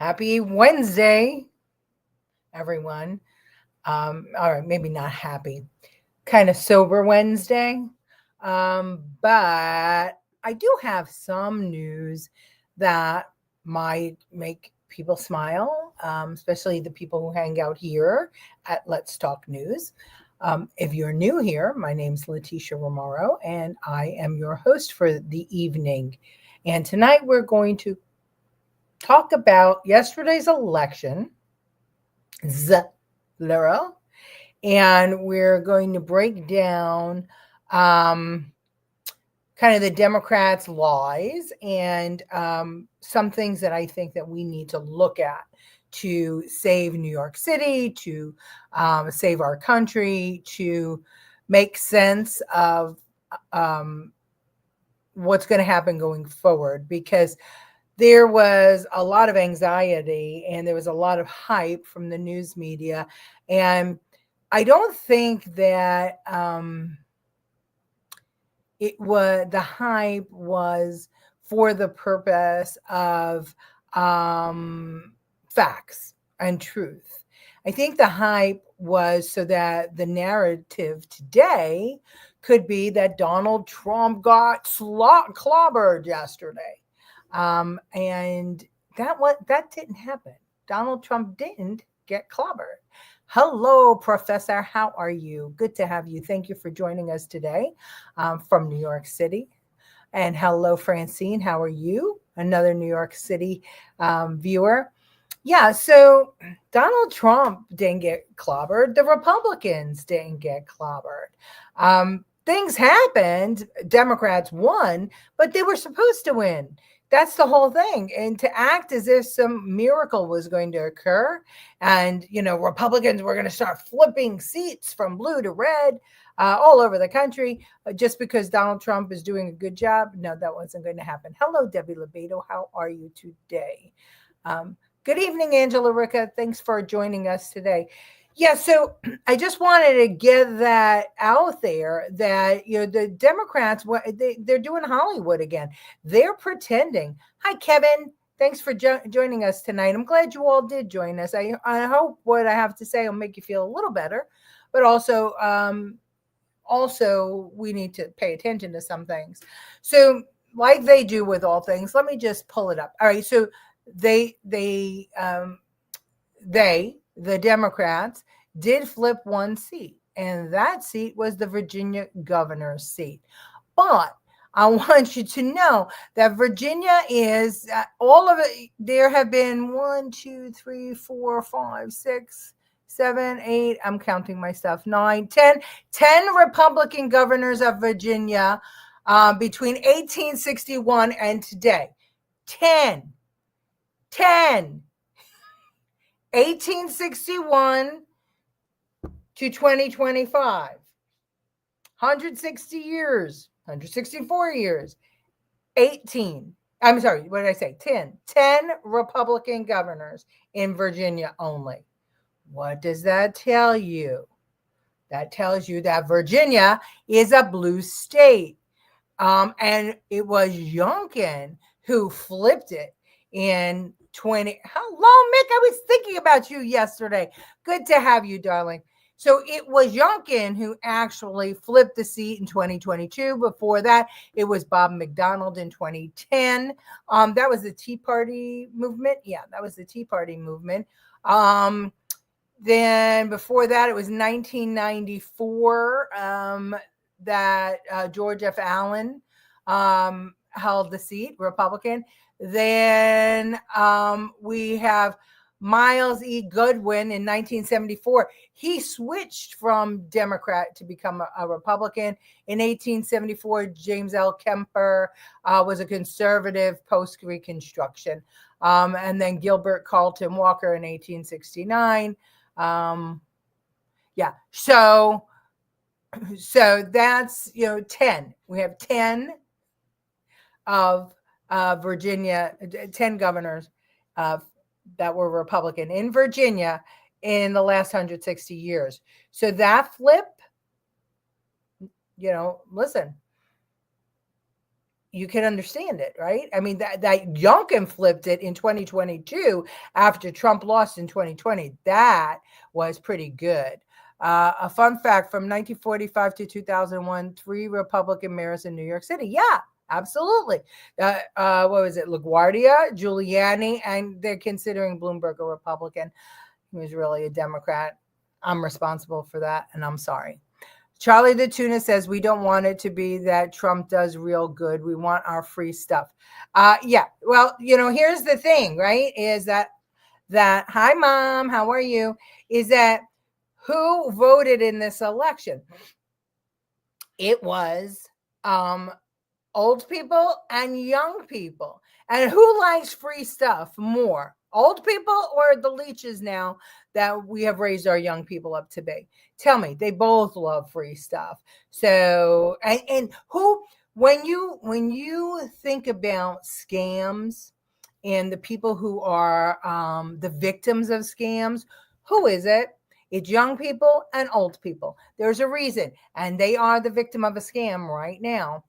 Happy Wednesday, everyone. All right, maybe not happy, kind of sober Wednesday. But I do have some news that might make people smile, especially the people who hang out here at Let's Talk News. If you're new here, my name's Leticia Remauro, and I am your host for the evening. And tonight we're going to talk about yesterday's election, Literal, and we're going to break down kind of the Democrats' lies and some things that I think that we need to look at to save New York City, to save our country, to make sense of what's going to happen going forward, because there was a lot of anxiety and there was a lot of hype from the news media. And I don't think that the hype was for the purpose of facts and truth. I think the hype was so that the narrative today could be that Donald Trump got clobbered yesterday. And that didn't happen. Donald Trump didn't get clobbered. Hello, Professor. How are you? Good to have you. Thank you for joining us today from New York City. And hello, Francine. How are you? Another New York City viewer. Yeah, so Donald Trump didn't get clobbered. The Republicans didn't get clobbered. Things happened. Democrats won, but they were supposed to win. That's the whole thing. And to act as if some miracle was going to occur and, Republicans were going to start flipping seats from blue to red all over the country just because Donald Trump is doing a good job. No, that wasn't going to happen. Hello, Debbie Lebedo. How are you today? Good evening, Angela Ricca. Thanks for joining us today. Yeah, so I just wanted to get that out there that, the Democrats, they're doing Hollywood again. They're pretending. Hi, Kevin. Thanks for joining us tonight. I'm glad you all did join us. I hope what I have to say will make you feel a little better, but also we need to pay attention to some things. So like they do with all things, let me just pull it up. All right, so the Democrats did flip one seat, and that seat was the Virginia governor's seat. But I want you to know that Virginia is all of it. There have been 1, 2, 3, 4, 5, 6, 7, 8. I'm counting my stuff. 9, 10 Republican governors of Virginia between 1861 and today. 10. 1861 to 2025. 160 years, 164 years. 18. I'm sorry, what did I say? 10. 10 Republican governors in Virginia only. What does that tell you? That tells you that Virginia is a blue state. And it was Youngkin who flipped it in 20. Hello, Mick. I was thinking about you yesterday. Good to have you, darling. So it was Youngkin who actually flipped the seat in 2022. Before that, it was Bob McDonald in 2010. That was the Tea Party movement. Yeah, that was the Tea Party movement. Then before that, it was 1994 that George F. Allen held the seat, Republican. Then we have Miles E. Goodwin in 1974. He switched from Democrat to become a Republican. In 1874, James L. Kemper was a conservative post-Reconstruction. And then Gilbert Carlton Walker in 1869. Yeah, so that's 10. We have 10 of Virginia, 10 governors that were Republican in Virginia in the last 160 years. So that flip, listen, you can understand it, right? I mean, that Youngkin flipped it in 2022 after Trump lost in 2020. That was pretty good. A fun fact, from 1945 to 2001, 3 Republican mayors in New York City. Yeah, absolutely. What was it? LaGuardia, Giuliani, and they're considering Bloomberg a Republican. He was really a Democrat. I'm responsible for that, and I'm sorry. Charlie the Tuna says, we don't want it to be that Trump does real good. We want our free stuff. Yeah, well, here's the thing, right? Is that hi, Mom, how are you? Is that who voted in this election? It was old people and young people. And who likes free stuff more? Old people or the leeches now that we have raised our young people up to be? Tell me, they both love free stuff. So, and who, when you think about scams and the people who are the victims of scams, who is it? It's young people and old people. There's a reason, and they are the victim of a scam right now.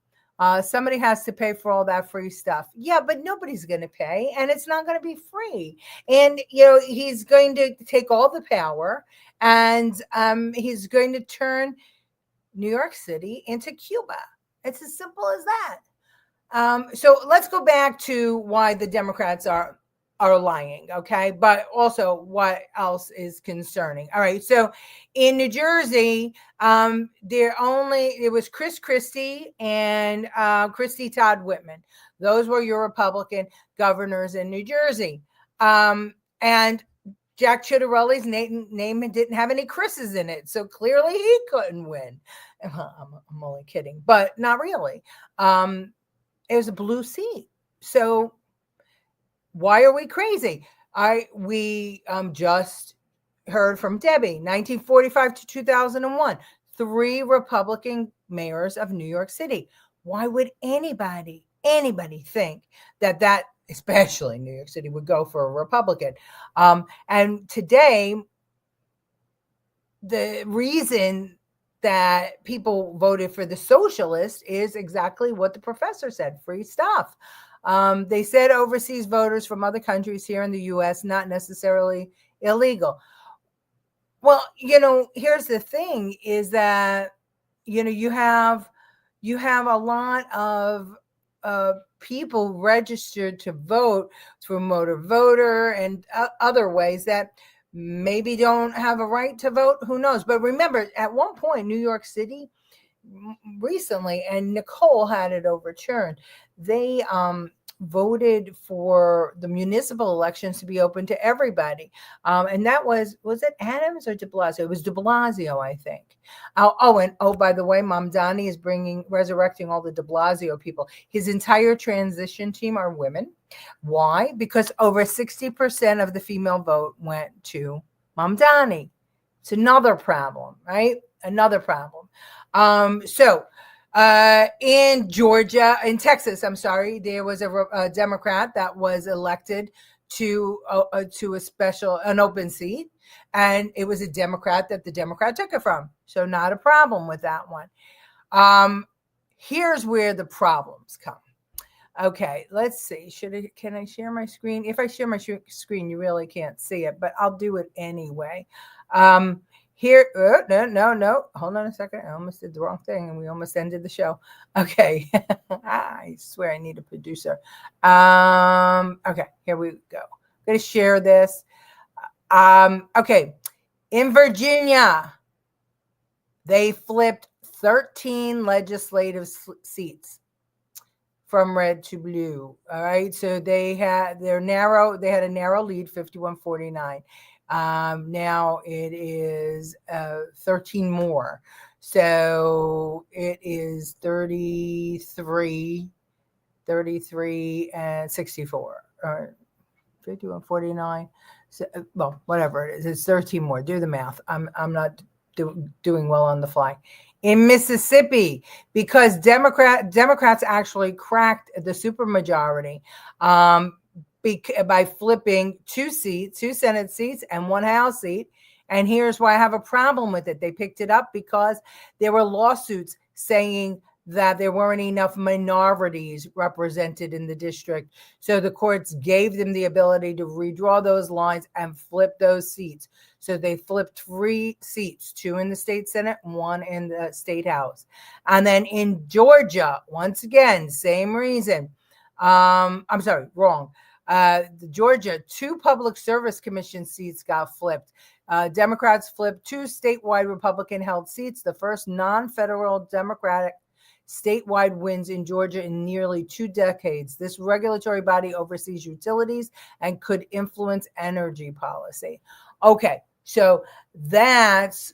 Somebody has to pay for all that free stuff. Yeah, but nobody's going to pay, and it's not going to be free. And, he's going to take all the power, and he's going to turn New York City into Cuba. It's as simple as that. So let's go back to why the Democrats are lying, okay? But also what else is concerning. All right, so in New Jersey, it was Chris Christie and Christie Todd Whitman. Those were your Republican governors in New Jersey. And Jack Ciattarelli's name didn't have any Chris's in it, so clearly he couldn't win. I'm only kidding, but not really. It was a blue seat. So why are we crazy? We just heard from Debbie, 1945 to 2001, 3 Republican mayors of New York City. Why would anybody think that especially New York City, would go for a Republican? And today, the reason that people voted for the socialist is exactly what the professor said: free stuff. They said overseas voters from other countries here in the U.S., not necessarily illegal. Well, here's the thing is that, you have a lot of people registered to vote through motor voter and other ways that maybe don't have a right to vote. Who knows? But remember, at one point, New York City recently, and Nicole had it overturned, they voted for the municipal elections to be open to everybody. And that was it Adams or de Blasio? It was de Blasio, I think. And by the way, Mamdani is resurrecting all the de Blasio people. His entire transition team are women. Why? Because over 60% of the female vote went to Mamdani. It's another problem, right? Another problem. In Texas, there was a Democrat that was elected to an open seat, and it was a Democrat that the Democrat took it from. So not a problem with that one. Here's where the problems come. Okay, let's see. Can I share my screen? If I share my screen, you really can't see it, but I'll do it anyway. Here, no. Hold on a second. I almost did the wrong thing, and we almost ended the show. Okay. I swear I need a producer. Okay, here we go. I'm going to share this. Okay. In Virginia, they flipped 13 legislative seats from red to blue. All right. So they had a narrow lead, 51-49. Now it is 13 more. So it is 33 and 64, or 51-49. So, well, whatever it is, it's 13 more. Do the math. I'm not doing well on the fly. In Mississippi, because Democrats actually cracked the supermajority by flipping 2 Senate seats and 1 House seat. And here's why I have a problem with it. They picked it up because there were lawsuits saying that there weren't enough minorities represented in the district. So the courts gave them the ability to redraw those lines and flip those seats. So they flipped 3 seats, 2 in the state Senate, 1 in the state House. And then in Georgia, once again, same reason. I'm sorry, wrong. Georgia, 2 public service commission seats got flipped. Democrats flipped 2 statewide Republican-held seats, the first non-federal Democratic statewide wins in Georgia in nearly 2 decades. This regulatory body oversees utilities and could influence energy policy. Okay, so that's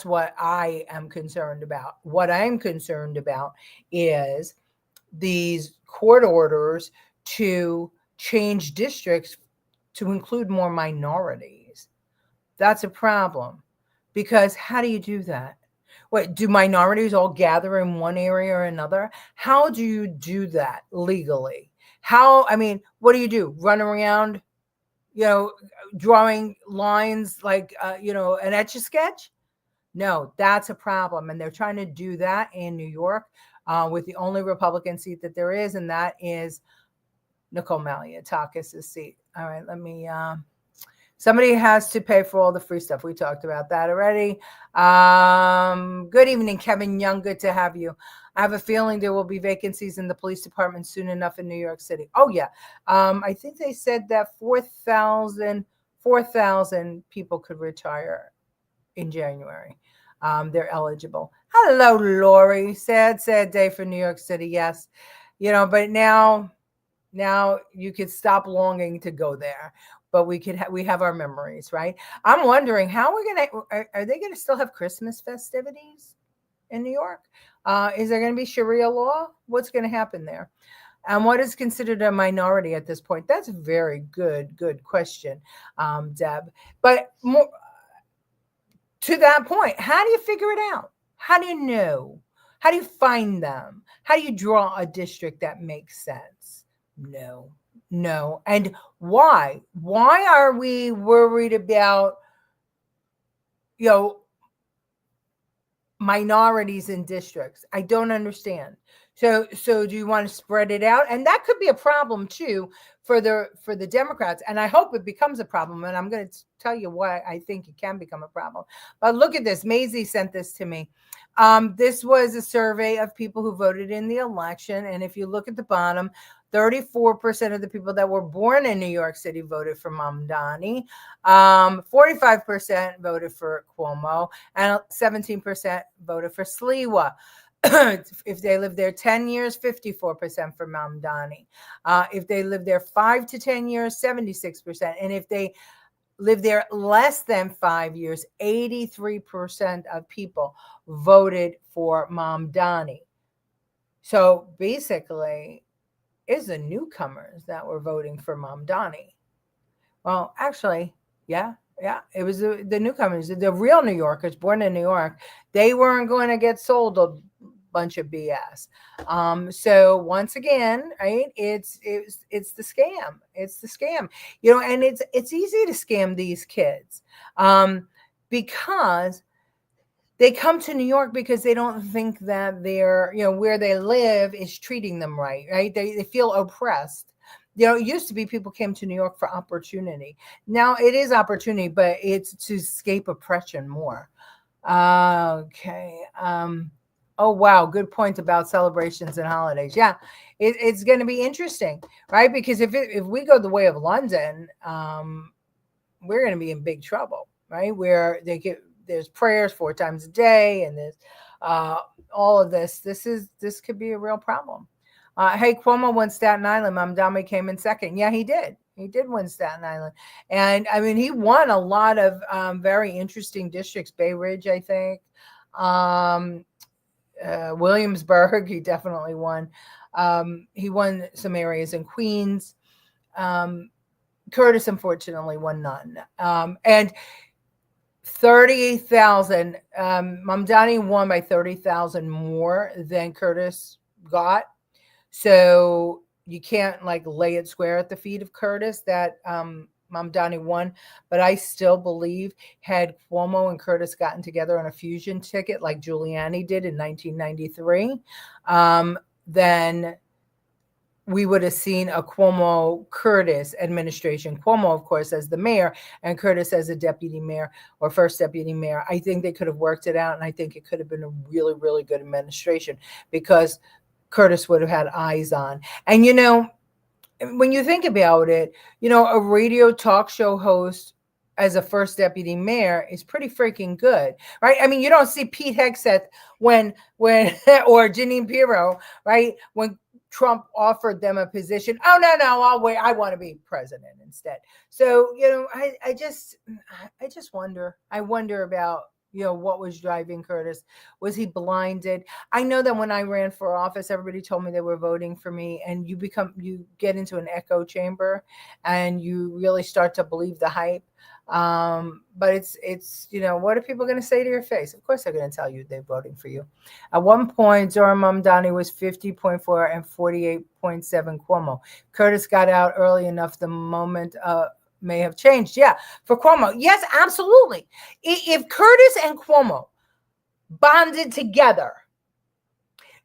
what I am concerned about. What I'm concerned about is these court orders to change districts to include more minorities. That's a problem, because how do you do that? Wait, do minorities all gather in one area or another? How do you do that legally? What do you do? Run around, drawing lines like, an Etch-a-Sketch? No, that's a problem. And they're trying to do that in New York with the only Republican seat that there is, and that is Nicole Malliotakis' seat. All right, let me... somebody has to pay for all the free stuff. We talked about that already. Good evening, Kevin Young. Good to have you. I have a feeling there will be vacancies in the police department soon enough in New York City. Oh, yeah. I think they said that 4,000 people could retire in January. They're eligible. Hello, Lori. Sad day for New York City. Yes. But now you could stop longing to go there. But we have our memories, right? I'm wondering how are they gonna still have Christmas festivities in New York? Is there gonna be Sharia law? What's gonna happen there? And what is considered a minority at this point? That's a very good question, Deb. But more to that point, how do you figure it out? How do you know? How do you find them? How do you draw a district that makes sense? No. And why? Why are we worried about, minorities in districts? I don't understand. So do you want to spread it out? And that could be a problem too for the Democrats. And I hope it becomes a problem. And I'm going to tell you why I think it can become a problem. But look at this. Maisie sent this to me. This was a survey of people who voted in the election. And if you look at the bottom, 34% of the people that were born in New York City voted for Mamdani. 45% voted for Cuomo, and 17% voted for Sliwa. If they lived there 10 years, 54% for Mamdani. If they lived there 5 to 10 years, 76%. And if they lived there less than 5 years, 83% of people voted for Mamdani. So basically, it's the newcomers that were voting for Mamdani. Well, actually, yeah, it was the newcomers, the real New Yorkers born in New York. They weren't going to get sold a bunch of BS. So once again, right, it's the scam. It's the scam. And it's easy to scam these kids because they come to New York because they don't think that where they live is treating them right? They feel oppressed. It used to be people came to New York for opportunity. Now it is opportunity, but it's to escape oppression more. Okay. Oh, wow. Good point about celebrations and holidays. Yeah, it's going to be interesting, right? Because if we go the way of London, we're going to be in big trouble, right? Where there's prayers 4 times a day, and there's all of this. This could be a real problem. Hey, Cuomo won Staten Island. Mamdani came in second. Yeah, he did. He did win Staten Island. And he won a lot of very interesting districts. Bay Ridge, I think. Williamsburg, he definitely won. He won some areas in Queens. Curtis, unfortunately, won none. And 30,000. Mamdani won by 30,000 more than Curtis got. So you can't lay it square at the feet of Curtis that Mamdani won, but I still believe had Cuomo and Curtis gotten together on a fusion ticket like Giuliani did in 1993, then we would have seen a Cuomo-Curtis administration. Cuomo, of course, as the mayor, and Curtis as a deputy mayor or first deputy mayor. I think they could have worked it out, and I think it could have been a really, really good administration because Curtis would have had eyes on. And, you know, when you think about it, you know, a radio talk show host as a first deputy mayor is pretty freaking good, right? I mean, you don't see Pete Hegseth when or Jeanine Pirro, right? When Trump offered them a position. Oh, no, I'll wait. I want to be president instead. So, you know, I just wonder. I wonder about, you know, what was driving Curtis. Was he blinded? I know that when I ran for office, everybody told me they were voting for me, and you get into an echo chamber and you really start to believe the hype. But it's, you know, what are people going to say to your face? Of course, they're going to tell you they're voting for you. At one point, Zohran Mamdani was 50.4 and 48.7 Cuomo. Curtis got out early enough. The moment may have changed. Yeah, for Cuomo. Yes, absolutely. If Curtis and Cuomo bonded together,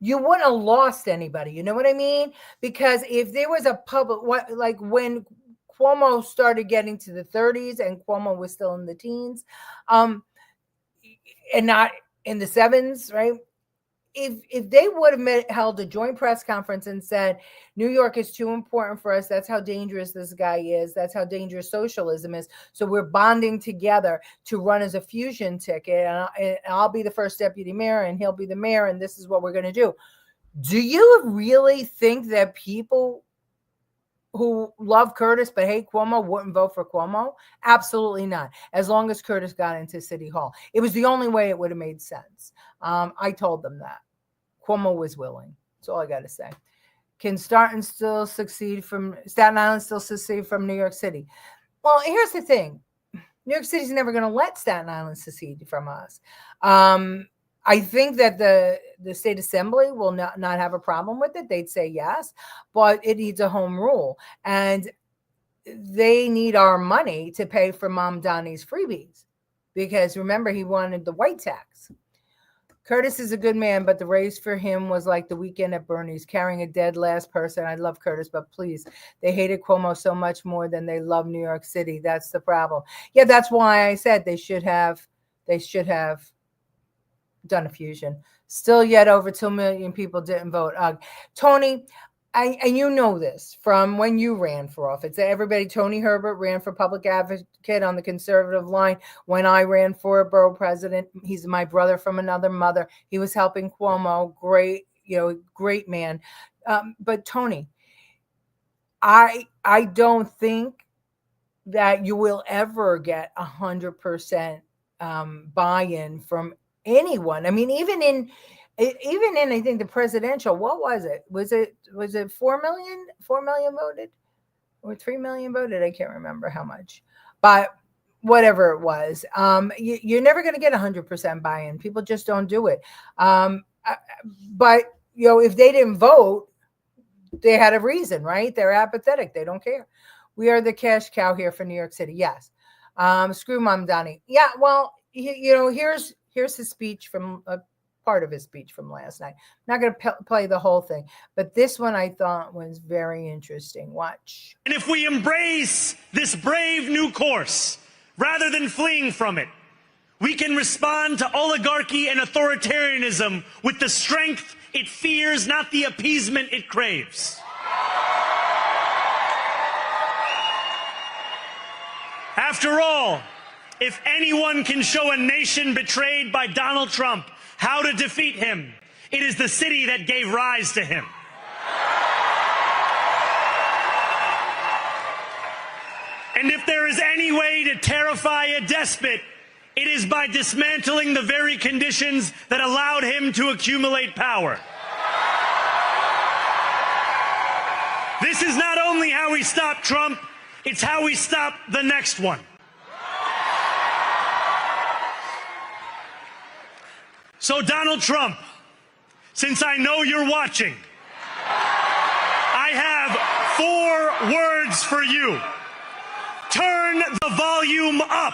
you wouldn't have lost anybody. You know what I mean? Because if there was a public, like when Cuomo started getting to the 30s and Cuomo was still in the teens, and not in the 7s, right? If they would have held a joint press conference and said, New York is too important for us, that's how dangerous this guy is, that's how dangerous socialism is, so we're bonding together to run as a fusion ticket, and I'll be the first deputy mayor and he'll be the mayor, and this is what we're going to do. Do you really think that people who love Curtis but hate Cuomo wouldn't vote for Cuomo? Absolutely not. As long as Curtis got into City Hall. It was the only way it would have made sense. I told them that. Cuomo was willing. That's all I got to say. Can Staten Island still succeed from New York City? Well, here's the thing. New York City's never going to let Staten Island secede from us. I think that the state assembly will not have a problem with it. They'd say yes, but it needs a home rule. And they need our money to pay for Mamdani's freebies. Because remember, he wanted the white tax. Curtis is a good man, but the race for him was like the weekend at Bernie's, carrying a dead last person. I love Curtis, but please, they hated Cuomo so much more than they love New York City. That's the problem. Yeah, that's why I said they should have done a fusion. Still yet over 2 million people didn't vote. Tony, and you know this from when you ran for office. Everybody, Tony Herbert ran for public advocate on the conservative line. When I ran for a borough president, he's my brother from another mother. He was helping Cuomo. Great man. But Tony, I don't think that you will ever get 100% buy-in from anyone. I mean, even in I think the presidential, what was it? Was it 4 million? 4 million voted or 3 million voted? I can't remember how much, but whatever it was, you're never going to get 100% buy-in. People just don't do it. But you know, if they didn't vote, they had a reason, right? They're apathetic. They don't care. We are the cash cow here for New York City. Yes. Screw Mamdani. Yeah. Well, you know, here's his speech from part of his speech from last night. I'm not going to play the whole thing, but this one I thought was very interesting. Watch. And if we embrace this brave new course, rather than fleeing from it, we can respond to oligarchy and authoritarianism with the strength it fears, not the appeasement it craves. After all, if anyone can show a nation betrayed by Donald Trump how to defeat him, it is the city that gave rise to him. And if there is any way to terrify a despot, it is by dismantling the very conditions that allowed him to accumulate power. This is not only how we stop Trump, it's how we stop the next one. So Donald Trump, since I know you're watching, I have 4 words for you. Turn the volume up.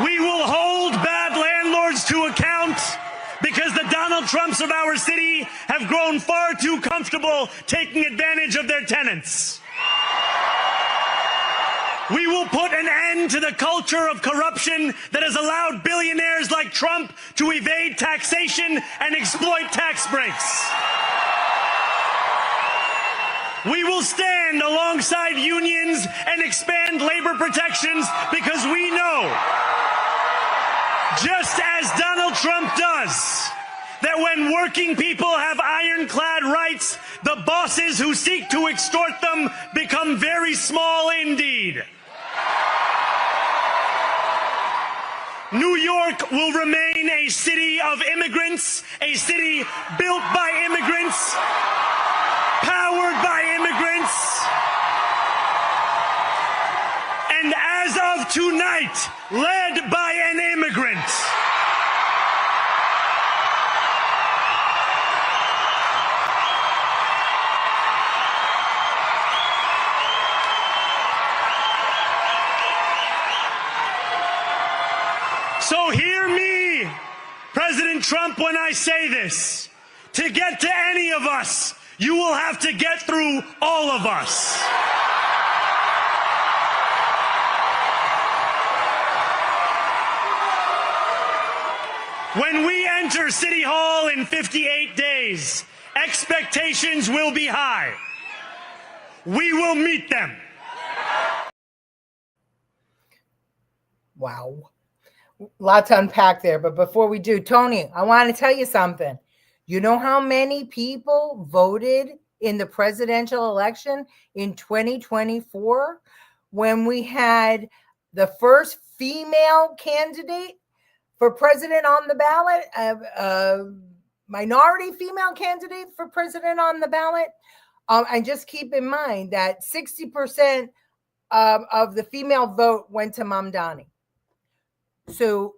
We will hold bad landlords to account because the Donald Trumps of our city have grown far too comfortable taking advantage of their tenants. We will put an end to the culture of corruption that has allowed billionaires like Trump to evade taxation and exploit tax breaks. We will stand alongside unions and expand labor protections because we know, just as Donald Trump does, that when working people have ironclad rights, the bosses who seek to extort them become very small indeed. New York will remain a city of immigrants, a city built by immigrants, powered by immigrants, and as of tonight, led by an immigrant. So hear me, President Trump, when I say this. To get to any of us, you will have to get through all of us. When we enter City Hall in 58 days, expectations will be high. We will meet them. Wow. Lot to unpack there. But before we do, Tony, I want to tell you something. You know how many people voted in the presidential election in 2024 when we had the first female candidate for president on the ballot, a minority female candidate for president on the ballot? And just keep in mind that 60% of the female vote went to Mamdani. So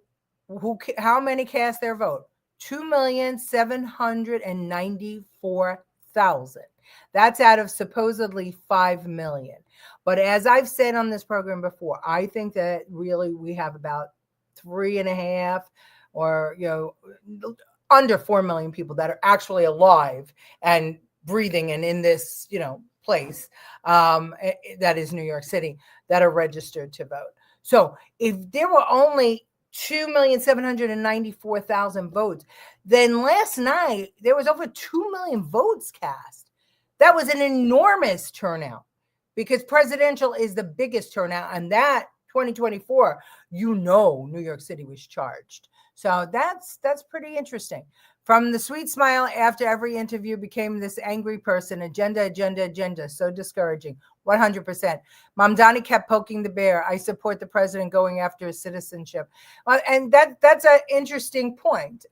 how many cast their vote? 2,794,000. That's out of supposedly 5 million. But as I've said on this program before, I think that really we have about 3.5 or, under 4 million people that are actually alive and breathing and in this, place that is New York City that are registered to vote. So if there were only 2,794,000 votes, then last night there was over 2 million votes cast. That was an enormous turnout because presidential is the biggest turnout, and that 2024, New York City was charged. So that's pretty interesting. From the sweet smile after every interview became this angry person, agenda, so discouraging. 100%. Mamdani kept poking the bear. I support the president going after his citizenship. And that's an interesting point,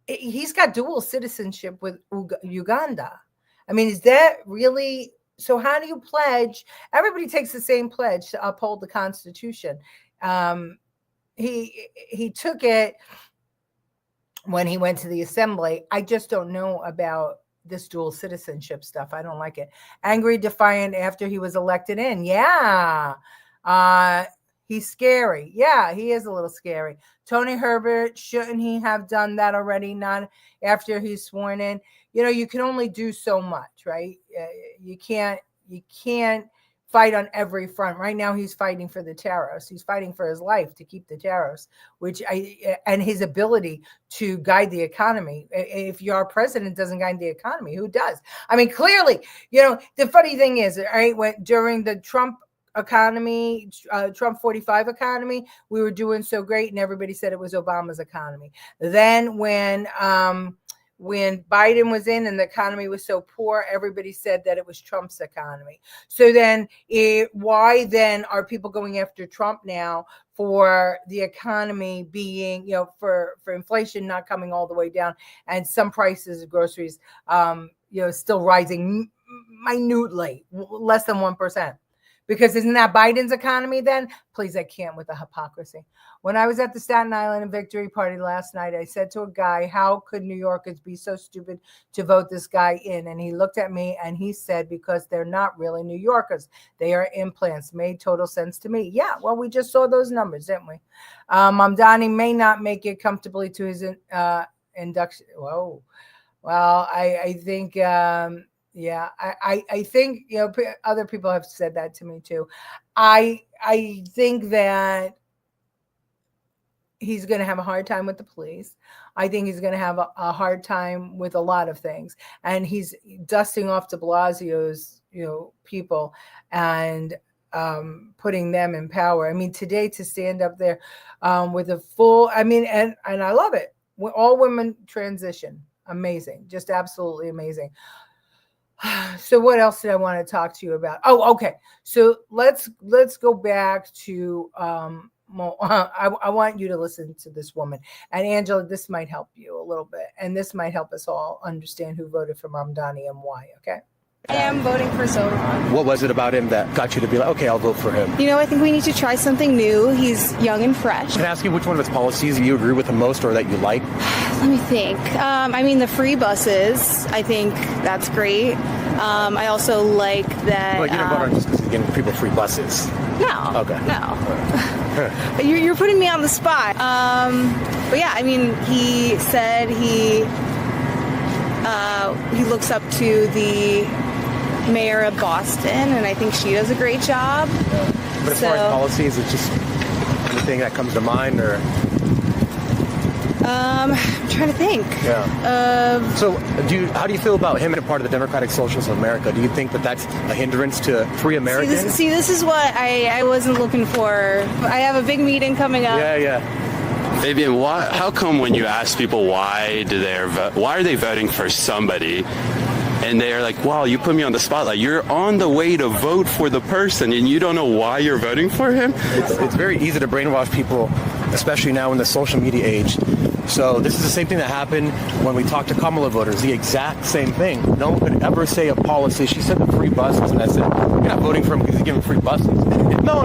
he's got dual citizenship with Uganda. I mean, is that really... So how do you pledge? Everybody takes the same pledge to uphold the Constitution. He took it when he went to the assembly. I just don't know about this dual citizenship stuff. I don't like it. Angry, defiant after he was elected in. Yeah. He's scary. Yeah, he is a little scary. Tony Herbert, shouldn't he have done that already? Not after he's sworn in. You can only do so much, right? You can't fight on every front. Right now, he's fighting for the terrorists. He's fighting for his life to keep the terrorists, and his ability to guide the economy. If your president doesn't guide the economy, who does? I mean, clearly, the funny thing is, right, during the Trump economy, Trump 45 economy, we were doing so great, and everybody said it was Obama's economy. Then when when Biden was in and the economy was so poor, everybody said that it was Trump's economy. So then why then are people going after Trump now for the economy being, for inflation not coming all the way down and some prices of groceries, still rising minutely, less than 1%? Because isn't that Biden's economy then? Please, I can't with the hypocrisy. When I was at the Staten Island Victory Party last night, I said to a guy, how could New Yorkers be so stupid to vote this guy in? And he looked at me and he said, because they're not really New Yorkers. They are implants. Made total sense to me. Yeah, well, we just saw those numbers, didn't we? Mamdani may not make it comfortably to his induction. Whoa. Well, I think... yeah, I think, other people have said that to me too. I think that he's going to have a hard time with the police. I think he's going to have a hard time with a lot of things. And he's dusting off de Blasio's, people and putting them in power. I mean, today to stand up there with a full, and I love it. All women transition. Amazing. Just absolutely amazing. So what else did I want to talk to you about? Oh, okay. So let's go back to I want you to listen to this woman. And Angela, this might help you a little bit. And this might help us all understand who voted for Mamdani and why, okay? I am voting for Zohran. What was it about him that got you to be like, okay, I'll vote for him? I think we need to try something new. He's young and fresh. Can I ask you which one of his policies you agree with the most or that you like? Let me think. The free buses, I think that's great. I also like that... Well, you don't vote on just because he's giving people free buses. No. Okay. No. You're putting me on the spot. But yeah, he said he looks up to the mayor of Boston, and I think she does a great job. But as far as policies, it's just anything that comes to mind, or... I'm trying to think. Yeah. So, how do you feel about him as a part of the Democratic Socialists of America? Do you think that that's a hindrance to free Americans? See, this is what I wasn't looking for. I have a big meeting coming up. Yeah. Fabian, how come when you ask people why are they voting for somebody, and they're like, wow, you put me on the spotlight. You're on the way to vote for the person, and you don't know why you're voting for him? It's very easy to brainwash people, especially now in the social media age. So this is the same thing that happened when we talked to Kamala voters, the exact same thing. No one could ever say a policy. She said the free buses, and I said, you're not voting for him because he's giving free buses. No.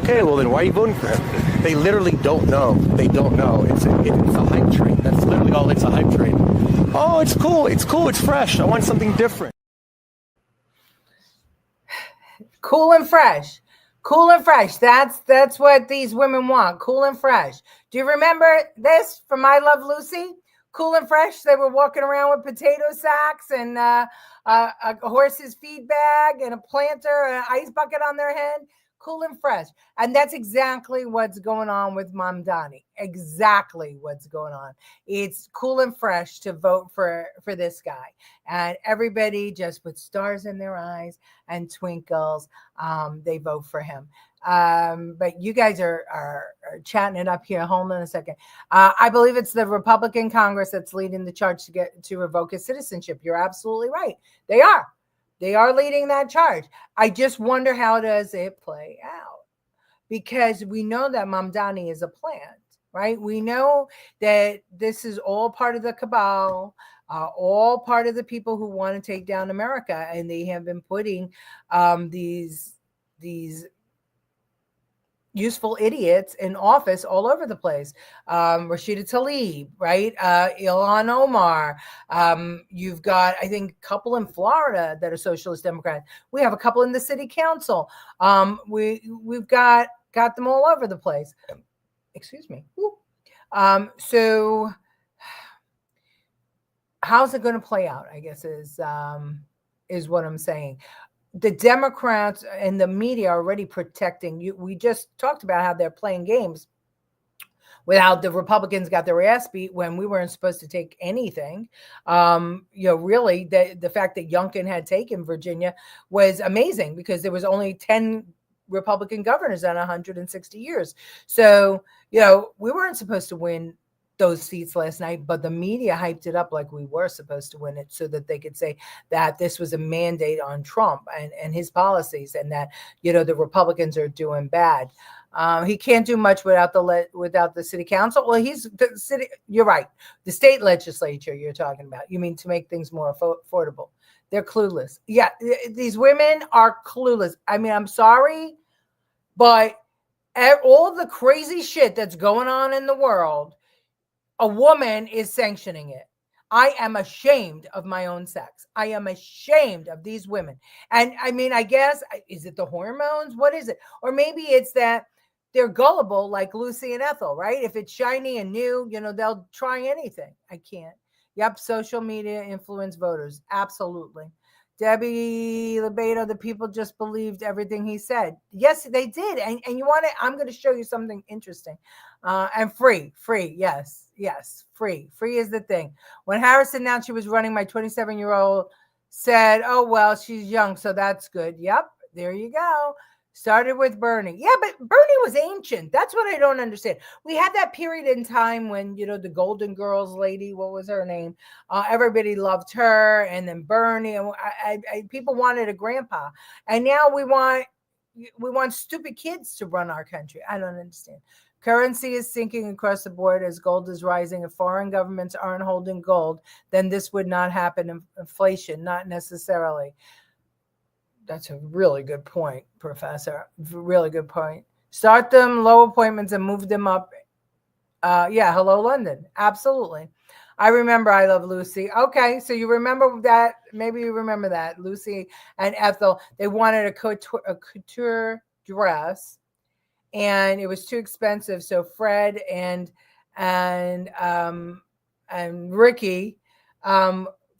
Okay, well then why are you voting for him? They literally don't know. They don't know. It's a hype train. That's literally all. It's a hype train. Oh, it's cool. It's fresh. I want something different. Cool and fresh. Cool and fresh. That's what these women want. Cool and fresh. Do you remember this from I Love Lucy? Cool and fresh. They were walking around with potato sacks and a horse's feed bag and a planter and an ice bucket on their head. Cool and fresh. And that's exactly what's going on with Mamdani. Exactly what's going on. It's cool and fresh to vote for this guy. And everybody just with stars in their eyes and twinkles, they vote for him. But you guys are chatting it up here. Hold on a second. I believe it's the Republican Congress that's leading the charge to revoke his citizenship. You're absolutely right. They are. They are leading that charge. I just wonder how does it play out? Because we know that Mamdani is a plant, right? We know that this is all part of the cabal, all part of the people who want to take down America. And they have been putting these useful idiots in office all over the place. Rashida Tlaib, right? Ilhan Omar. You've got, I think, a couple in Florida that are socialist Democrats. We have a couple in the city council. We've got them all over the place. Excuse me. So how's it going to play out, I guess, is what I'm saying. The Democrats and the media are already protecting you. We just talked about how they're playing games with how the Republicans got their ass beat when we weren't supposed to take anything. Really, the fact that Youngkin had taken Virginia was amazing because there was only 10 Republican governors in 160 years. So, we weren't supposed to win those seats last night, but the media hyped it up like we were supposed to win it so that they could say that this was a mandate on Trump and his policies, and that, the Republicans are doing bad. He can't do much without the city council. Well, he's the city. You're right. The state legislature you're talking about. You mean to make things more affordable. They're clueless. Yeah, these women are clueless. I mean, I'm sorry, but all the crazy shit that's going on in the world, a woman is sanctioning it. I am ashamed of my own sex. I am ashamed of these women. And I mean, I guess, is it the hormones? What is it? Or maybe it's that they're gullible like Lucy and Ethel, right? If it's shiny and new, they'll try anything. I can't. Yep, social media influence voters. Absolutely. Debbie Lebedo, the people just believed everything he said. Yes, they did. And you want it? I'm going to show you something interesting. And free. Yes, free. Free is the thing. When Harris announced she was running, my 27-year-old said, oh, well, she's young, so that's good. Yep, there you go. Started with Bernie. Yeah, but Bernie was ancient. That's what I don't understand. We had that period in time when, the Golden Girls lady, what was her name? Everybody loved her. And then Bernie. And people wanted a grandpa. And now we want stupid kids to run our country. I don't understand. Currency is sinking across the board as gold is rising. If foreign governments aren't holding gold, then this would not happen. Inflation, not necessarily. That's a really good point, Professor. Really good point. Start them low appointments and move them up. Hello, London. Absolutely. I remember I Love Lucy. Okay, so you remember that. Maybe you remember that. Lucy and Ethel, they wanted a couture dress, and it was too expensive. So Fred and Ricky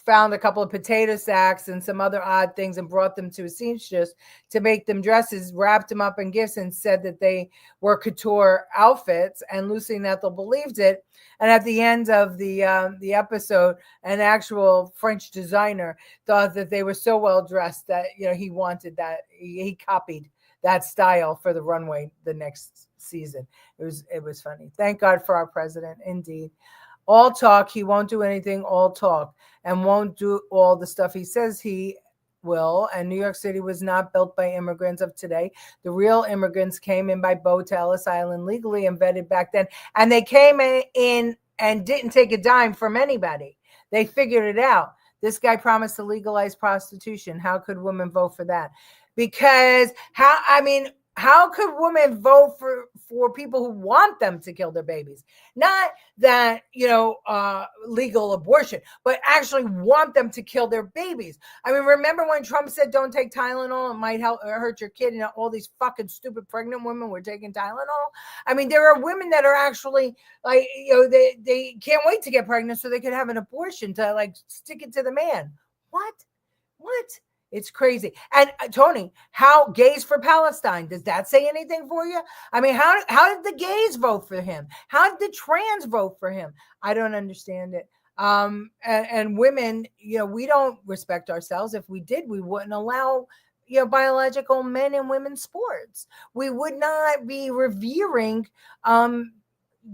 found a couple of potato sacks and some other odd things and brought them to a seamstress to make them dresses, wrapped them up in gifts, and said that they were couture outfits. And Lucy and Ethel believed it. And at the end of the episode, an actual French designer thought that they were so well dressed that he wanted that. He copied that style for the runway the next season. It was funny. Thank God for our president, indeed. All talk, he won't do anything, all talk, and won't do all the stuff he says he will. And New York City was not built by immigrants of today. The real immigrants came in by boat to Ellis Island legally and vetted back then. And they came in and didn't take a dime from anybody. They figured it out. This guy promised to legalize prostitution. How could women vote for that? Because how could women vote for people who want them to kill their babies? Not that, legal abortion, but actually want them to kill their babies. I mean, remember when Trump said, don't take Tylenol, it might hurt your kid, and all these fucking stupid pregnant women were taking Tylenol? I mean, there are women that are actually like, they can't wait to get pregnant so they can have an abortion to like stick it to the man. What? It's crazy. And Tony, how gays for Palestine? Does that say anything for you? I mean, how did the gays vote for him? How did the trans vote for him? I don't understand it. And women, we don't respect ourselves. If we did, we wouldn't allow, biological men and women's sports. We would not be revering the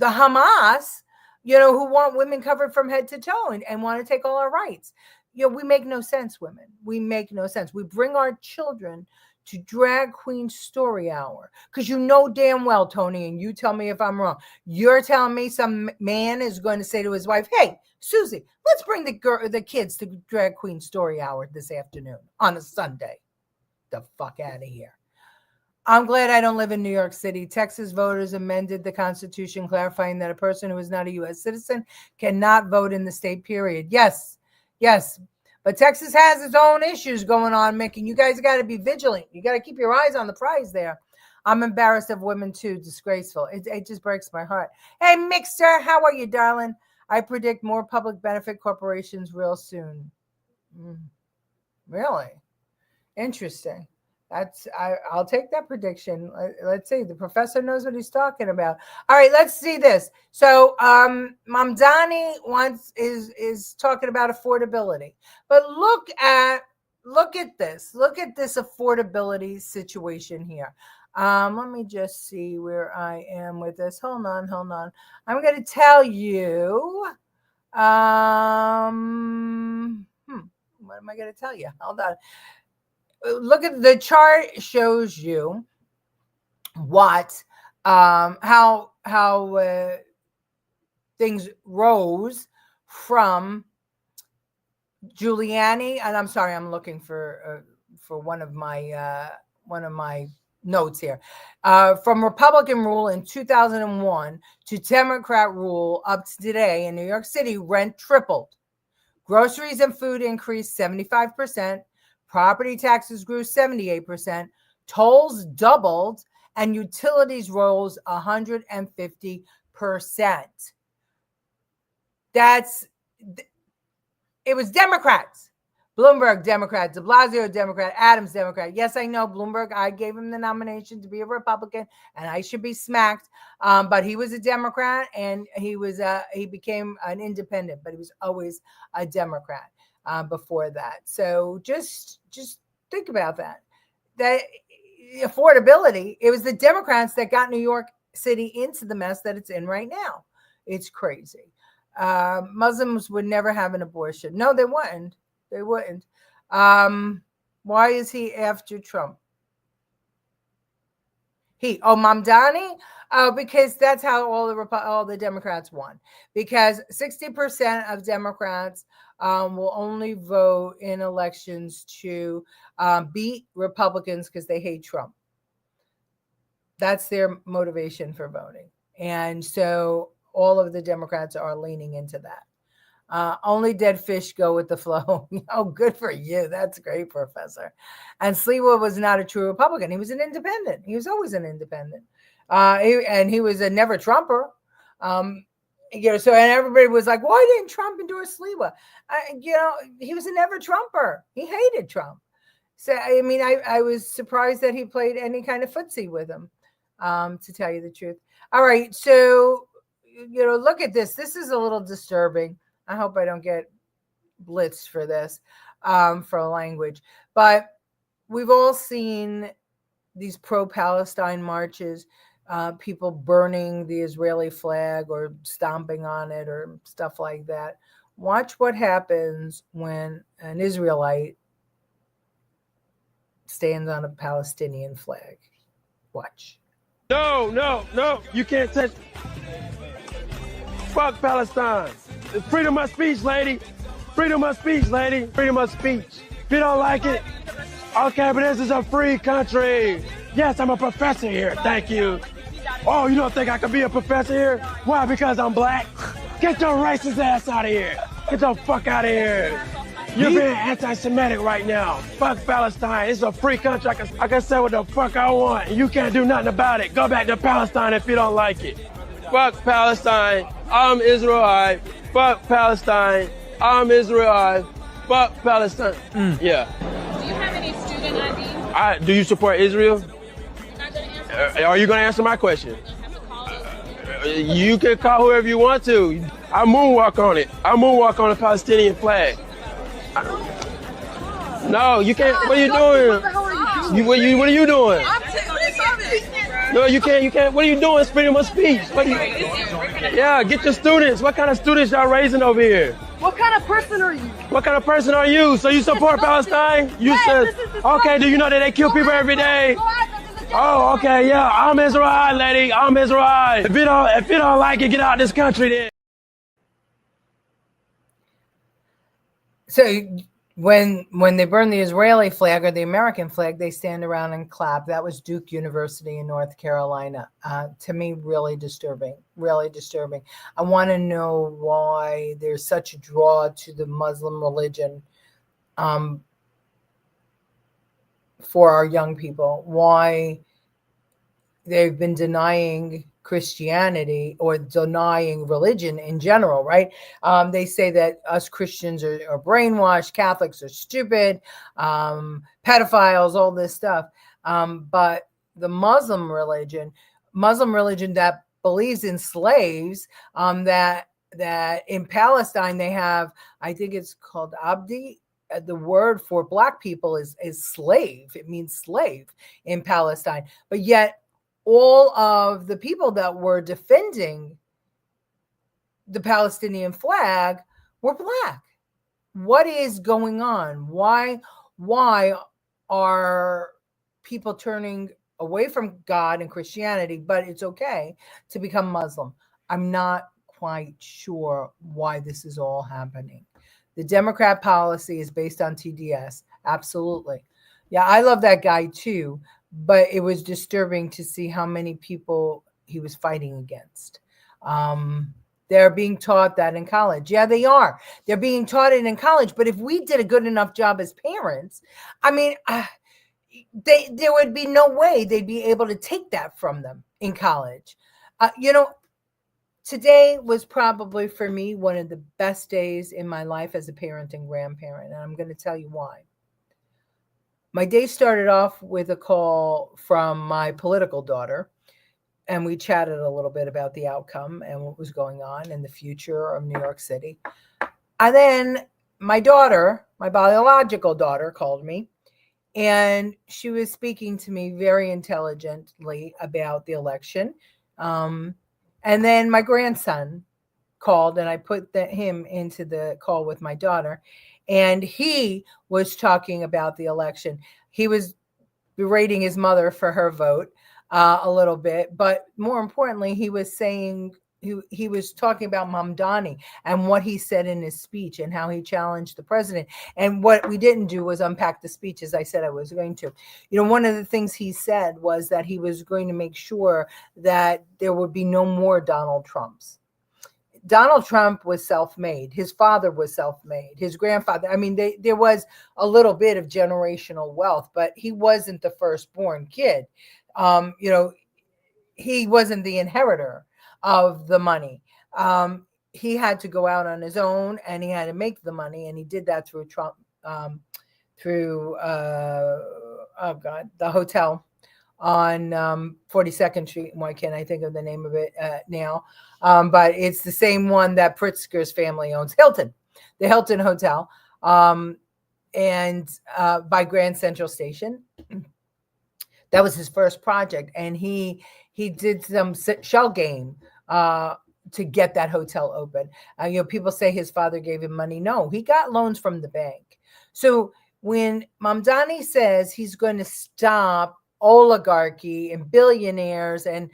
Hamas, who want women covered from head to toe and want to take all our rights. We make no sense, women. We make no sense. We bring our children to drag queen story hour because damn well, Tony, and you tell me if I'm wrong. You're telling me some man is going to say to his wife, hey, Susie, let's bring the kids to drag queen story hour this afternoon on a Sunday. The fuck out of here. I'm glad I don't live in New York City. Texas voters amended the Constitution, clarifying that a person who is not a U.S. citizen cannot vote in the state, period. Yes, but Texas has its own issues going on, Mick, and you guys got to be vigilant. You got to keep your eyes on the prize there. I'm embarrassed of women too. Disgraceful. It just breaks my heart. Hey, Mixer, how are you, darling? I predict more public benefit corporations real soon. Really? Interesting. I'll take that prediction. Let's see. The professor knows what he's talking about. All right, let's see this. So Mamdani is talking about affordability. But look at this. Look at this affordability situation here. Let me just see where I am with this. Hold on. I'm going to tell you. What am I going to tell you? Hold on. Look at the chart. Shows you what how things rose from Giuliani, and I'm sorry, I'm looking for one of my notes here. From Republican rule in 2001 to Democrat rule up to today in New York City, rent tripled. Groceries and food increased 75%. Property taxes grew 78%. Tolls doubled, and utilities rose 150%. It was Democrats. Bloomberg, Democrat. De Blasio, Democrat. Adams, Democrat. Yes, I know Bloomberg. I gave him the nomination to be a Republican, and I should be smacked. But he was a Democrat, and he became an independent, but he was always a Democrat before that. So just think about that. That affordability, it was the Democrats that got New York City into the mess that it's in right now. It's crazy. Muslims would never have an abortion. No, they wouldn't. Why is he after Trump? Mamdani? Because that's how all the Democrats won. Because 60% of Democrats will only vote in elections to beat Republicans because they hate Trump. That's their motivation for voting. And so all of the Democrats are leaning into that. Only dead fish go with the flow. Oh, good for you. That's great, Professor. And Sliwa was not a true Republican. He was an independent. He was always an independent. And he was a never Trumper. So and everybody was like, why didn't Trump endorse Sliwa? He was a never Trumper. He hated Trump. So, I mean, I was surprised that he played any kind of footsie with him, to tell you the truth. All right. So, look at this. This is a little disturbing. I hope I don't get blitzed for this, for language. But we've all seen these pro-Palestine marches, people burning the Israeli flag or stomping on it or stuff like that. Watch what happens when an Israelite stands on a Palestinian flag. Watch. No. You can't touch. Fuck Palestine. It's freedom of speech, lady. Freedom of speech, lady. Freedom of speech. If you don't like it, okay, but this is a free country. Yes, I'm a professor here. Thank you. Oh, you don't think I could be a professor here? Why? Because I'm black? Get your racist ass out of here. Get the fuck out of here. You're being anti-Semitic right now. Fuck Palestine. It's a free country. I can say what the fuck I want, and you can't do nothing about it. Go back to Palestine if you don't like it. Fuck Palestine. I'm Israelite. Fuck Palestine. I'm Israelite. Fuck Palestine. Yeah. Do you have any student ID? Do you support Israel? You're not going to answer? Are you going to answer my question? I have to call us. You can call whoever you want to. I moonwalk on it. I moonwalk on the Palestinian flag. No, you can't. What are you doing? What are you doing? No, you can't. What are you doing? It's freedom of speech. Yeah, get your students. What kind of students y'all raising over here? What kind of person are you? What kind of person are you? So you support Palestine? You said, okay, do you know that they kill people every day? Oh, okay, yeah, I'm Israel, lady. I'm Israel. If you don't like it, get out of this country then. So when they burn the Israeli flag or the American flag, they stand around and clap. That was Duke University in North Carolina. To me, really disturbing, really disturbing. I want to know why there's such a draw to the Muslim religion for our young people, why they've been denying Christianity or denying religion in general, right? They say that us Christians are brainwashed, Catholics are stupid, pedophiles, all this stuff. But the Muslim religion that believes in slaves, that in Palestine they have, I think it's called Abdi, the word for black people is slave. It means slave in Palestine. But yet all of the people that were defending the Palestinian flag were black. What is going on? Why are people turning away from God and Christianity, but it's okay to become Muslim? I'm not quite sure why this is all happening. The Democrat policy is based on TDS. Absolutely. Yeah, I love that guy too, but it was disturbing to see how many people he was fighting against. They're being taught that in college. Yeah, they are. They're being taught it in college. But if we did a good enough job as parents, I mean, there would be no way they'd be able to take that from them in college. Today was probably for me one of the best days in my life as a parent and grandparent. And I'm going to tell you why. My day started off with a call from my political daughter. And we chatted a little bit about the outcome and what was going on in the future of New York City. And then my daughter, my biological daughter, called me. And she was speaking to me very intelligently about the election. And then my grandson called, and I put him into the call with my daughter. And he was talking about the election. He was berating his mother for her vote a little bit. But more importantly, he was saying, he was talking about Mamdani and what he said in his speech and how he challenged the president. And what we didn't do was unpack the speech, as I said I was going to. One of the things he said was that he was going to make sure that there would be no more Donald Trumps. Donald Trump was self-made. His father was self-made. His grandfather. I mean, there was a little bit of generational wealth, but he wasn't the firstborn kid. He wasn't the inheritor of the money. He had to go out on his own, and he had to make the money, and he did that through Trump, through the hotel on 42nd Street. Why can't I think of the name of it now? But it's the same one that Pritzker's family owns, the Hilton Hotel, and by Grand Central Station. That was his first project, and he did some shell game to get that hotel open. People say his father gave him money. No, he got loans from the bank. So when Mamdani says he's going to stop oligarchy and billionaires and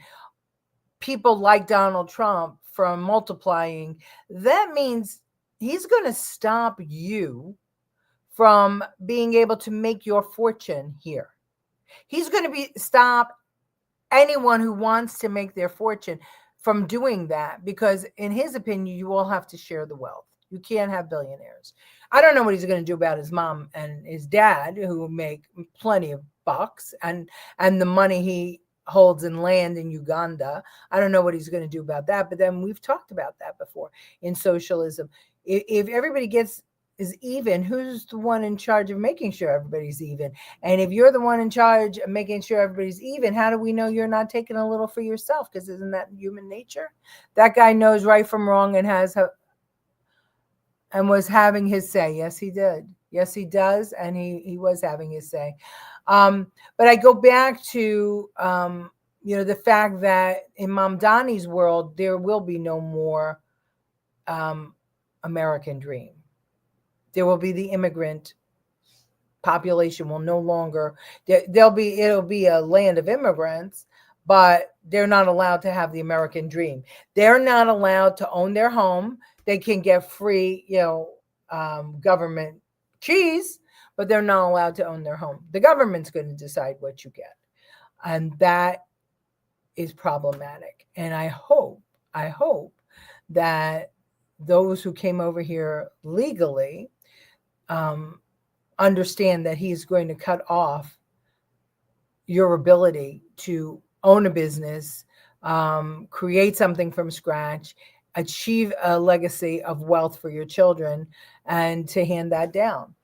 people like Donald Trump from multiplying, that means he's going to stop you from being able to make your fortune here. He's going to stop anyone who wants to make their fortune from doing that, because in his opinion, you all have to share the wealth. You can't have billionaires. I don't know what he's going to do about his mom and his dad, who make plenty of bucks, and the money he holds in land in Uganda. I don't know what he's going to do about that. But then we've talked about that before in socialism. If everybody is even, who's the one in charge of making sure everybody's even? And if you're the one in charge of making sure everybody's even, how do we know you're not taking a little for yourself? Because isn't that human nature? That guy knows right from wrong and was having his say. Yes, he did. Yes, he does. And he was having his say. But I go back to, the fact that in Mamdani's world, there will be no more American dream. There will be the immigrant population will no longer, it'll be a land of immigrants, but they're not allowed to have the American dream. They're not allowed to own their home. They can get free, government cheese, but they're not allowed to own their home. The government's going to decide what you get. And that is problematic. And I hope that those who came over here legally understand that he's going to cut off your ability to own a business, create something from scratch, achieve a legacy of wealth for your children, and to hand that down.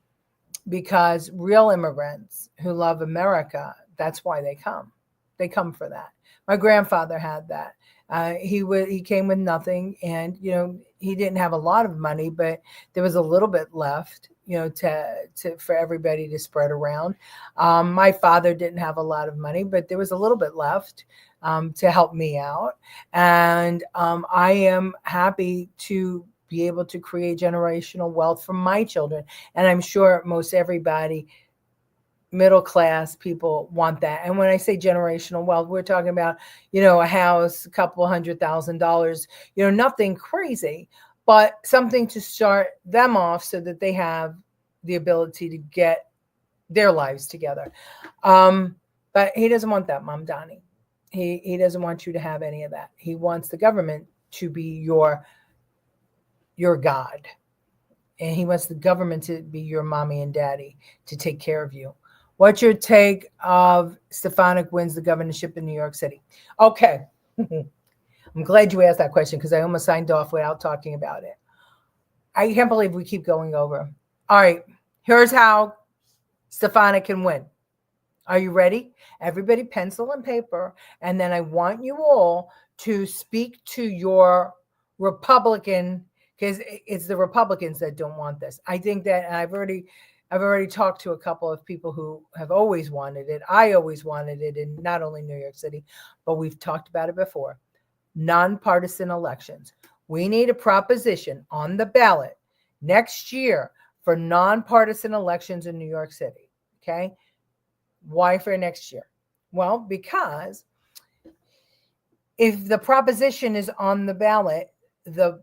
Because real immigrants who love America, that's why they come. They come for that. My grandfather had that. He came with nothing, and he didn't have a lot of money, but there was a little bit left, for everybody to spread around. My father didn't have a lot of money, but there was a little bit left to help me out. And I am happy to be able to create generational wealth for my children. And I'm sure most everybody, middle class people, want that. And when I say generational wealth, we're talking about, a house, a couple $100,000, nothing crazy, but something to start them off so that they have the ability to get their lives together. But he doesn't want that, Mamdani. He doesn't want you to have any of that. He wants the government to be your God. And he wants the government to be your mommy and daddy, to take care of you. What's your take of Stefanik wins the governorship in New York City? Okay. I'm glad you asked that question, because I almost signed off without talking about it. I can't believe we keep going over. All right. Here's how Stefanik can win. Are you ready? Everybody, pencil and paper. And then I want you all to speak to your Republican, because it's the Republicans that don't want this. I think that, and I've already talked to a couple of people who have always wanted it. I always wanted it in not only New York City, but we've talked about it before. Nonpartisan elections. We need a proposition on the ballot next year for nonpartisan elections in New York City. Okay. Why for next year? Well, because if the proposition is on the ballot, the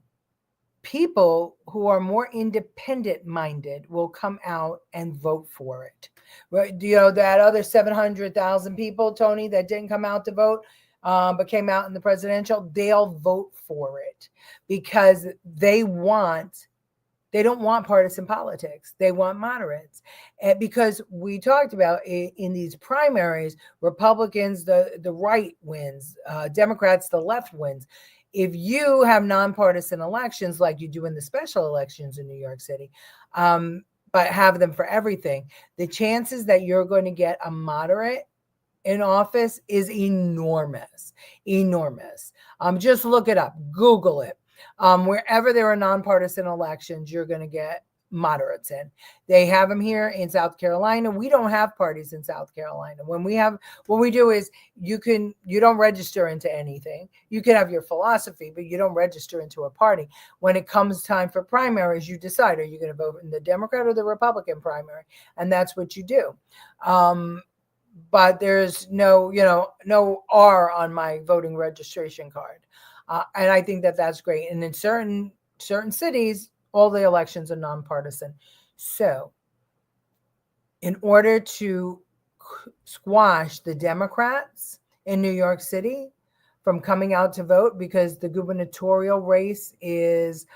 people who are more independent minded will come out and vote for it. Right? That other 700,000 people, Tony, that didn't come out to vote, but came out in the presidential, they'll vote for it because they don't want partisan politics. They want moderates. And because we talked about in these primaries, Republicans, the right wins, Democrats, the left wins. If you have nonpartisan elections like you do in the special elections in New York City, but have them for everything, the chances that you're going to get a moderate in office is enormous. Just look it up, Google it. Wherever there are nonpartisan elections, you're going to get moderates in. They have them here in South Carolina. We don't have parties in South Carolina. What we do is you don't register into anything. You can have your philosophy, but you don't register into a party. When it comes time for primaries, you decide, are you going to vote in the Democrat or the Republican primary? And that's what you do. But there's no R on my voting registration card. And I think that that's great. And in certain cities, all the elections are nonpartisan. So in order to squash the Democrats in New York City from coming out to vote, because the gubernatorial race is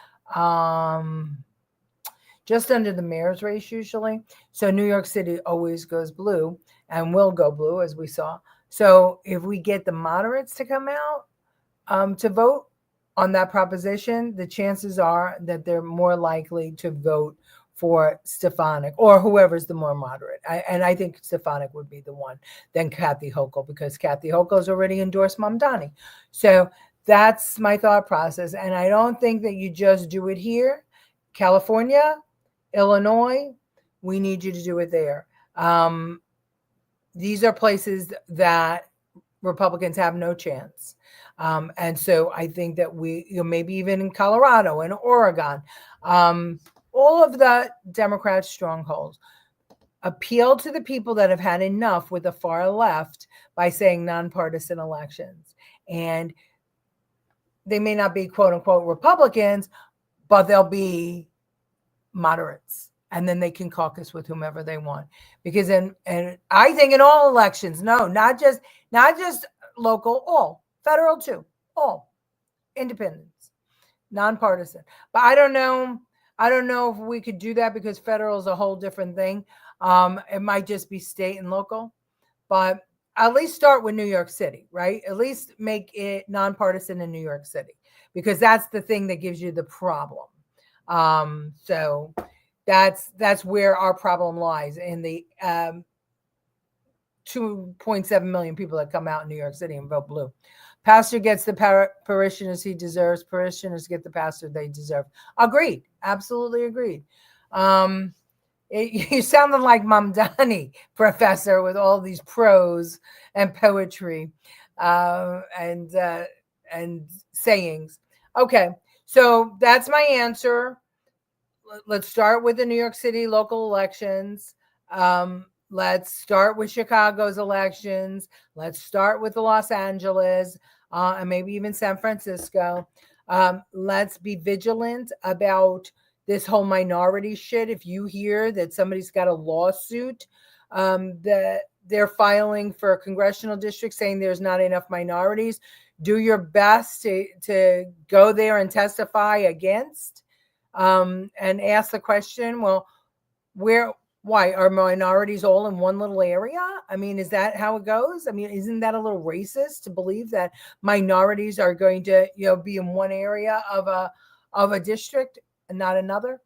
just under the mayor's race usually. So New York City always goes blue and will go blue, as we saw. So if we get the moderates to come out to vote on that proposition, the chances are that they're more likely to vote for Stefanik or whoever's the more moderate. And I think Stefanik would be the one than Kathy Hochul, because Kathy Hochul's already endorsed Mamdani. So that's my thought process. And I don't think that you just do it here. California, Illinois, we need you to do it there. These are places that Republicans have no chance. And so I think that maybe even in Colorado and Oregon, all of the Democrat strongholds, appeal to the people that have had enough with the far left by saying nonpartisan elections. And they may not be quote unquote Republicans, but they'll be moderates. And then they can caucus with whomever they want. Because and I think in all elections, no, not just local, all. Federal too, all independents, nonpartisan. But I don't know if we could do that, because federal is a whole different thing. It might just be state and local, but at least start with New York City, right? At least make it nonpartisan in New York City, because that's the thing that gives you the problem. So that's where our problem lies, in the 2.7 million people that come out in New York City and vote blue. Pastor gets the parishioners he deserves. Parishioners get the pastor they deserve. Agreed. Absolutely agreed. You sounded like Mamdani professor with all these prose and poetry and sayings. Okay, so that's my answer. Let's start with the New York City local elections. Let's start with Chicago's elections. Let's start with the Los Angeles and maybe even San Francisco. Let's be vigilant about this whole minority shit. If you hear that somebody's got a lawsuit that they're filing for a congressional district saying there's not enough minorities, do your best to go there and testify against and ask the question, well, why are minorities all in one little area? I mean, is that how it goes? I mean, isn't that a little racist to believe that minorities are going to, be in one area of a district and not another?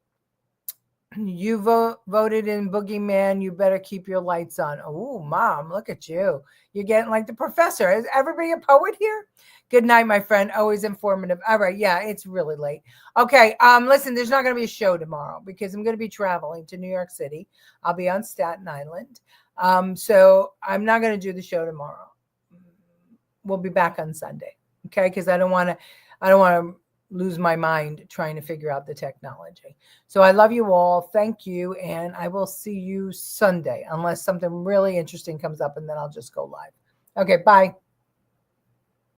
You voted in Boogeyman. You better keep your lights on. Oh, Mom, look at you. You're getting like the professor. Is everybody a poet here? Good night, my friend. Always informative. All right. Yeah, it's really late. Okay. Listen, there's not going to be a show tomorrow because I'm going to be traveling to New York City. I'll be on Staten Island. So I'm not going to do the show tomorrow. We'll be back on Sunday. Okay. Because I don't want to lose my mind trying to figure out the technology. So I love you all. Thank you. And I will see you Sunday unless something really interesting comes up and then I'll just go live. Okay. Bye.